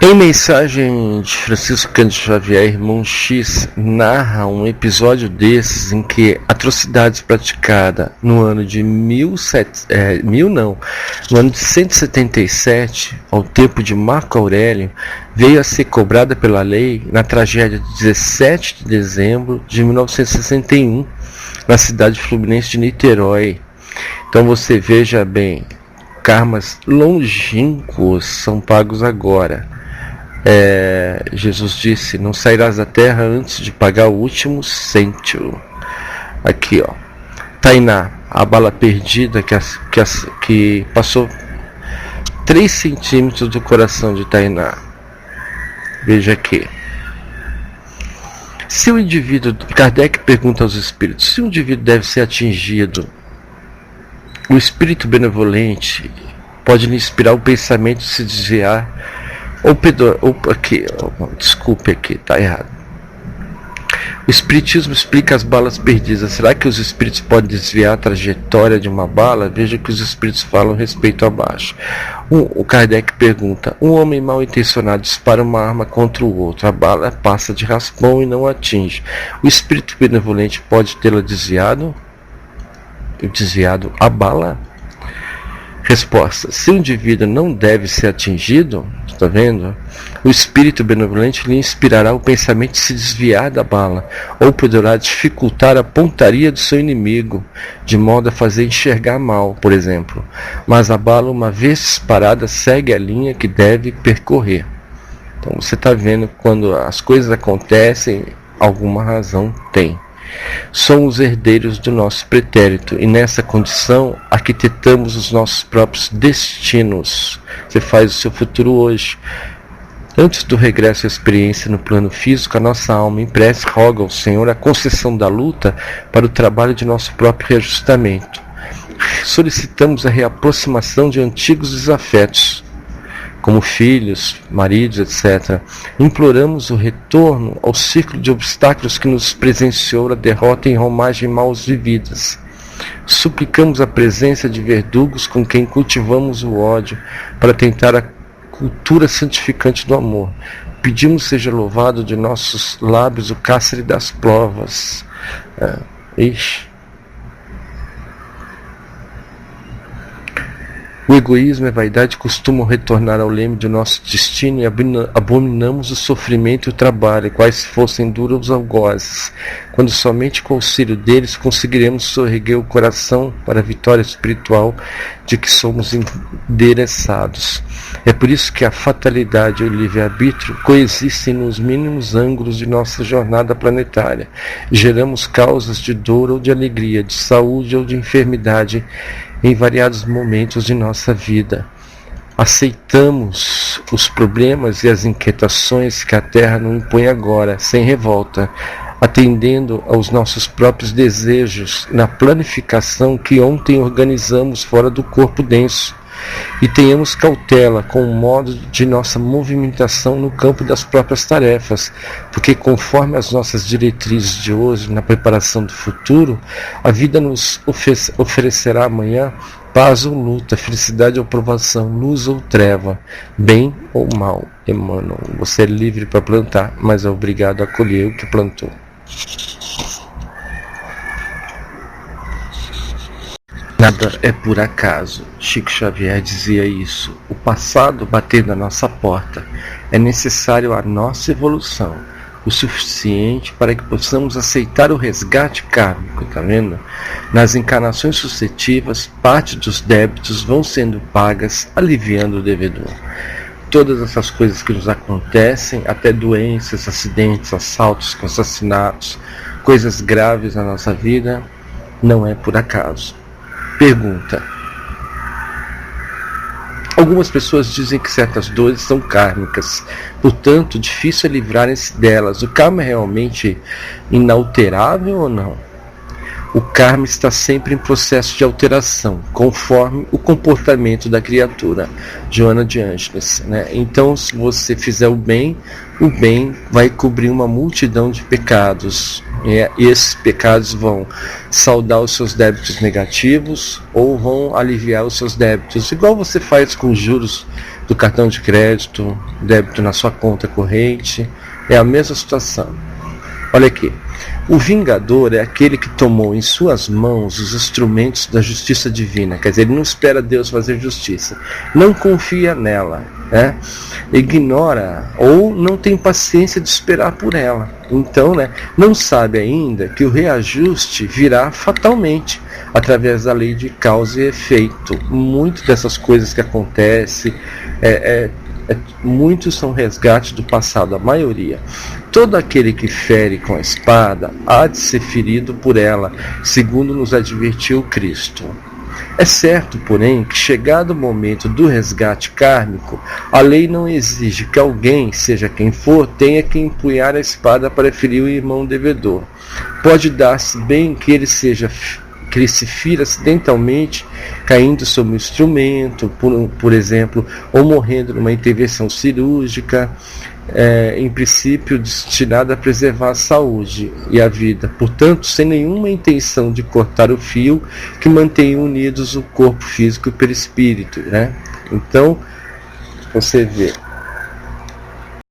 Em mensagem de Francisco Cândido Xavier, Irmão X narra um episódio desses em que atrocidades praticadas no ano de 177, ao tempo de Marco Aurélio, veio a ser cobrada pela lei na tragédia de 17 de dezembro de 1961, na cidade fluminense de Niterói. Então você veja bem, karmas longínquos são pagos agora. Jesus disse: não sairás da terra antes de pagar o último cêntimo. Aqui, ó, Tainá, a bala perdida que passou 3 centímetros do coração de Tainá. Veja aqui. Se o indivíduo, Kardec pergunta aos espíritos, se o indivíduo deve ser atingido, o espírito benevolente pode lhe inspirar o pensamento de se desviar. Desculpe aqui, tá errado. O espiritismo explica as balas perdidas. Será que os espíritos podem desviar a trajetória de uma bala? Veja que os espíritos falam respeito abaixo. O Kardec pergunta: um homem mal intencionado dispara uma arma contra o outro. A bala passa de raspão e não atinge. O espírito benevolente pode tê-la desviado? Desviado a bala? Resposta: se o indivíduo não deve ser atingido, está vendo? O espírito benevolente lhe inspirará o pensamento de se desviar da bala, ou poderá dificultar a pontaria do seu inimigo, de modo a fazer enxergar mal, por exemplo. Mas a bala, uma vez disparada, segue a linha que deve percorrer. Então você está vendo, quando as coisas acontecem, alguma razão tem. Somos herdeiros do nosso pretérito e nessa condição arquitetamos os nossos próprios destinos. Você faz o seu futuro hoje. Antes do regresso à experiência no plano físico, a nossa alma em prece roga ao Senhor a concessão da luta para o trabalho de nosso próprio reajustamento. Solicitamos a reaproximação de antigos desafetos, como filhos, maridos, etc. Imploramos o retorno ao círculo de obstáculos que nos presenciou a derrota em romagem mal vividas. Suplicamos a presença de verdugos com quem cultivamos o ódio para tentar a cultura santificante do amor. Pedimos seja louvado de nossos lábios o cárcere das provas. O egoísmo e a vaidade costumam retornar ao leme do nosso destino e abominamos o sofrimento e o trabalho, quais fossem duros algozes, quando somente com o auxílio deles conseguiremos sorreguer o coração para a vitória espiritual de que somos endereçados. É por isso que a fatalidade e o livre-arbítrio coexistem nos mínimos ângulos de nossa jornada planetária. Geramos causas de dor ou de alegria, de saúde ou de enfermidade, em variados momentos de nossa vida. Aceitamos os problemas e as inquietações que a Terra nos impõe agora, sem revolta, atendendo aos nossos próprios desejos na planificação que ontem organizamos fora do corpo denso. E tenhamos cautela com o modo de nossa movimentação no campo das próprias tarefas, porque conforme as nossas diretrizes de hoje na preparação do futuro, a vida nos oferecerá amanhã paz ou luta, felicidade ou provação, luz ou treva, bem ou mal. Emmanuel, você é livre para plantar, mas é obrigado a colher o que plantou. Nada é por acaso. Chico Xavier dizia isso. O passado batendo à nossa porta é necessário à nossa evolução, o suficiente para que possamos aceitar o resgate kármico, tá vendo? Nas encarnações sucessivas, parte dos débitos vão sendo pagas, aliviando o devedor. Todas essas coisas que nos acontecem, até doenças, acidentes, assaltos, assassinatos, coisas graves na nossa vida, não é por acaso. Pergunta: algumas pessoas dizem que certas dores são kármicas, portanto difícil é livrarem-se delas. O karma é realmente inalterável ou não? O karma está sempre em processo de alteração, conforme o comportamento da criatura. Joana de Ângeles, né? Então, se você fizer o bem vai cobrir uma multidão de pecados. E esses pecados vão saldar os seus débitos negativos ou vão aliviar os seus débitos. Igual você faz com os juros do cartão de crédito, débito na sua conta corrente. É a mesma situação. Olha aqui. O vingador é aquele que tomou em suas mãos os instrumentos da justiça divina. Quer dizer, ele não espera Deus fazer justiça. Não confia nela. Ignora ou não tem paciência de esperar por ela. Então, não sabe ainda que o reajuste virá fatalmente através da lei de causa e efeito. Muitas dessas coisas que acontecem, muitos são resgates do passado, a maioria. Todo aquele que fere com a espada há de ser ferido por ela, segundo nos advertiu Cristo. É certo, porém, que chegado o momento do resgate kármico, a lei não exige que alguém, seja quem for, tenha que empunhar a espada para ferir o irmão devedor. Pode dar-se bem que ele se fira acidentalmente, caindo sobre um instrumento, por exemplo, ou morrendo numa intervenção cirúrgica, em princípio destinada a preservar a saúde e a vida, portanto, sem nenhuma intenção de cortar o fio que mantém unidos o corpo físico e o perispírito. Então, você vê,